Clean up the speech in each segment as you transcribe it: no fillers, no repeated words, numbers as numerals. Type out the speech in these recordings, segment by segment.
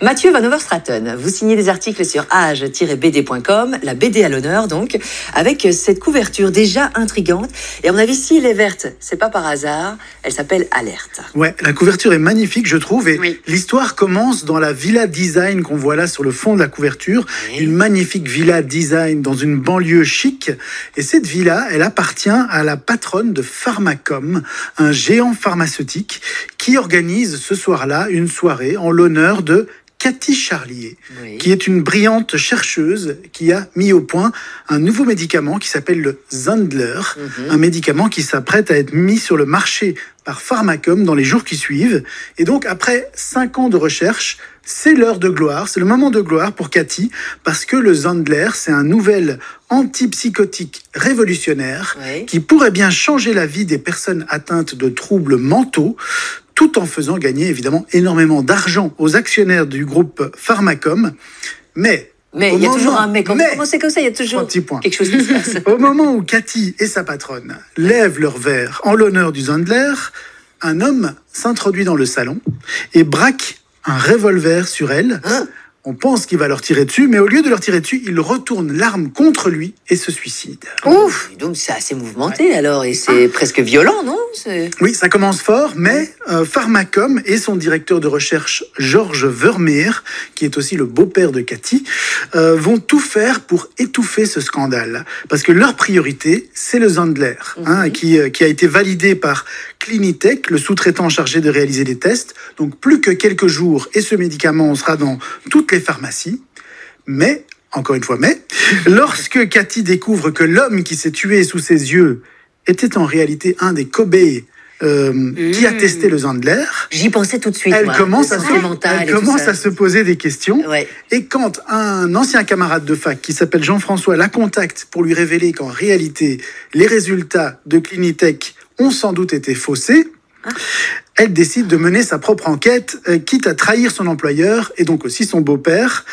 Mathieu Van Overstraten, vous signez des articles sur age-bd.com, la BD à l'honneur donc, avec cette couverture déjà intrigante. Et à mon avis, si elle est verte, c'est pas par hasard, elle s'appelle Alerte. Ouais, la couverture est magnifique, je trouve, et Oui. l'histoire commence dans la villa design qu'on voit là sur le fond de la couverture. Oui. Une magnifique villa design dans une banlieue chic. Et cette villa, elle appartient à la patronne de Pharmacom, un géant pharmaceutique qui organise ce soir-là une soirée en l'honneur de Cathy Charlier, Oui. qui est une brillante chercheuse qui a mis au point un nouveau médicament qui s'appelle le Zandler, un médicament qui s'apprête à être mis sur le marché par Pharmacom dans les jours qui suivent. Et donc, après 5 ans de recherche, c'est l'heure de gloire, c'est le moment de gloire pour Cathy, parce que le Zandler, c'est un nouvel antipsychotique révolutionnaire Oui. qui pourrait bien changer la vie des personnes atteintes de troubles mentaux, tout en faisant gagner évidemment énormément d'argent aux actionnaires du groupe Pharmacom. Mais Mais il y a toujours un mais. Quand vous mais- commencez comme ça, il y a toujours Un petit point. quelque chose qui se passe. Au moment où Cathy et sa patronne lèvent leur verre en l'honneur du Zandler, un homme s'introduit dans le salon et braque un revolver sur elle. Hein? On pense qu'il va leur tirer dessus, mais au lieu de leur tirer dessus, il retourne l'arme contre lui et se suicide. Ouf! Donc c'est assez mouvementé alors, et c'est presque violent, non? Oui, ça commence fort, mais Pharmacom et son directeur de recherche, Georges Vermeer, qui est aussi le beau-père de Cathy, vont tout faire pour étouffer ce scandale. Parce que leur priorité, c'est le Zandler, qui a été validé par Clinitech, le sous-traitant chargé de réaliser les tests. Donc plus que quelques jours et ce médicament sera dans toutes les pharmacies. Mais, encore une fois, lorsque Cathy découvre que l'homme qui s'est tué sous ses yeux était en réalité un des cobayes qui a testé le Zandler, J'y pensais tout de suite. elle moi. commence, Le santé mental et elle tout commence ça. à se poser des questions. Ouais. Et quand un ancien camarade de fac qui s'appelle Jean-François la contacte pour lui révéler qu'en réalité, les résultats de Clinitech ont sans doute été faussés, elle décide de mener sa propre enquête, quitte à trahir son employeur et donc aussi son beau-père.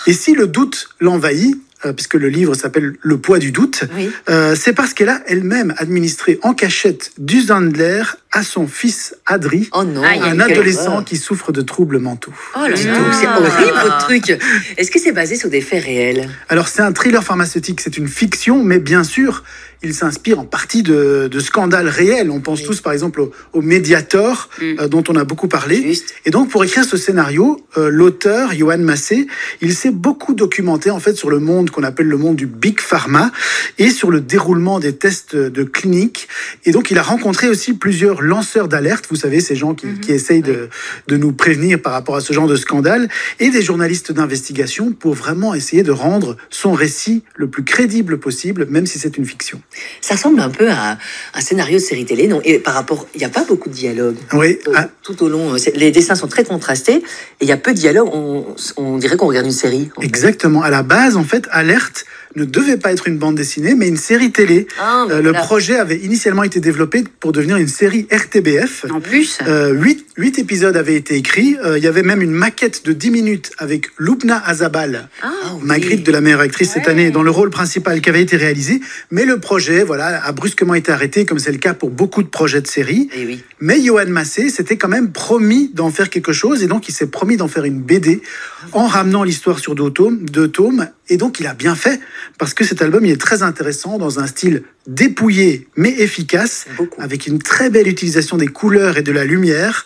Et si le doute l'envahit, puisque le livre s'appelle Le poids du doute, Oui. c'est parce qu'elle a elle-même administré en cachette du Zandler à son fils Adri, Oh non. Aïe, un quelle adolescent horreur. qui souffre de troubles mentaux. Oh là Donc là. c'est horrible votre truc. Est-ce que c'est basé sur des faits réels? Alors c'est un thriller pharmaceutique, c'est une fiction, mais bien sûr, il s'inspire en partie de scandales réels. On pense tous par exemple au Mediator, dont on a beaucoup parlé. Juste. Et donc pour écrire ce scénario, l'auteur, Johan Massé, il s'est beaucoup documenté en fait sur le monde qu'on appelle le monde du Big Pharma et sur le déroulement des tests de clinique. Et donc il a rencontré aussi plusieurs lanceurs d'alerte, vous savez, ces gens qui essayent de nous prévenir par rapport à ce genre de scandale, et des journalistes d'investigation pour vraiment essayer de rendre son récit le plus crédible possible, même si c'est une fiction. Ça ressemble un peu à un scénario de série télé, non? Et par rapport, il n'y a pas beaucoup de dialogue. Oui, ah, Tout au long, les dessins sont très contrastés et il y a peu de dialogue. On dirait qu'on regarde une série. en fait. exactement. À la base, en fait, Alerte ne devait pas être une bande dessinée, mais une série télé. Ah, Le voilà. projet avait initialement été développé pour devenir une série RTBF. En plus, 8 épisodes avaient été écrits. Il y avait même une maquette de 10 minutes avec Lubna Azabal, Ah, oui. Magritte de la meilleure actrice cette année, dans le rôle principal qui avait été réalisé. Mais le projet, voilà, a brusquement été arrêté, comme c'est le cas pour beaucoup de projets de séries. Eh oui. Mais Johan Massé s'était quand même promis d'en faire quelque chose, et donc il s'est promis d'en faire une BD en ramenant l'histoire sur 2 tomes. Et donc il a bien fait, parce que cet album il est très intéressant dans un style dépouillé mais efficace, Beaucoup. avec une très belle utilisation des couleurs et de la lumière,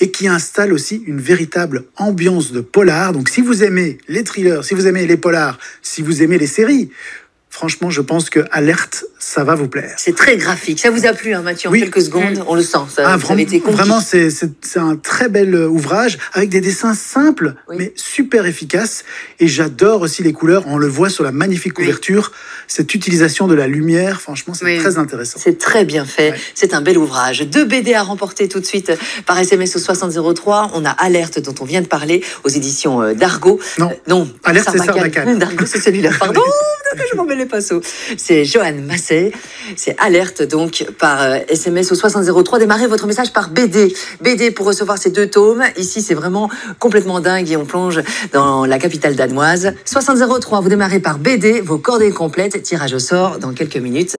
et qui installe aussi une véritable ambiance de polar. Donc si vous aimez les thrillers, si vous aimez les polars, si vous aimez les séries, franchement, je pense que Alerte, ça va vous plaire. C'est très graphique. Ça vous a plu, hein, Mathieu? En Oui. quelques secondes, on le sent. Ça, vous avez été conquis. vraiment, c'est un très bel ouvrage avec des dessins simples, Oui. mais super efficaces. Et j'adore aussi les couleurs. On le voit sur la magnifique couverture. Cette utilisation de la lumière, franchement, c'est Oui. très intéressant. C'est très bien fait. Ouais. C'est un bel ouvrage. 2 BD à remporter tout de suite par SMS au 6003. On a Alerte dont on vient de parler aux éditions d'Argo. Non. Non. Alerte, c'est Sarbacane. D'Argo, c'est celui-là. Pardon. Je m'en mets les pinceaux. C'est Johan Massé. C'est Alerte donc par SMS au 6003. Démarrez votre message par BD. BD pour recevoir ces 2 tomes. Ici, c'est vraiment complètement dingue et on plonge dans la capitale danoise. 6003, vous démarrez par BD. Vos coordonnées complètes. Tirage au sort dans quelques minutes.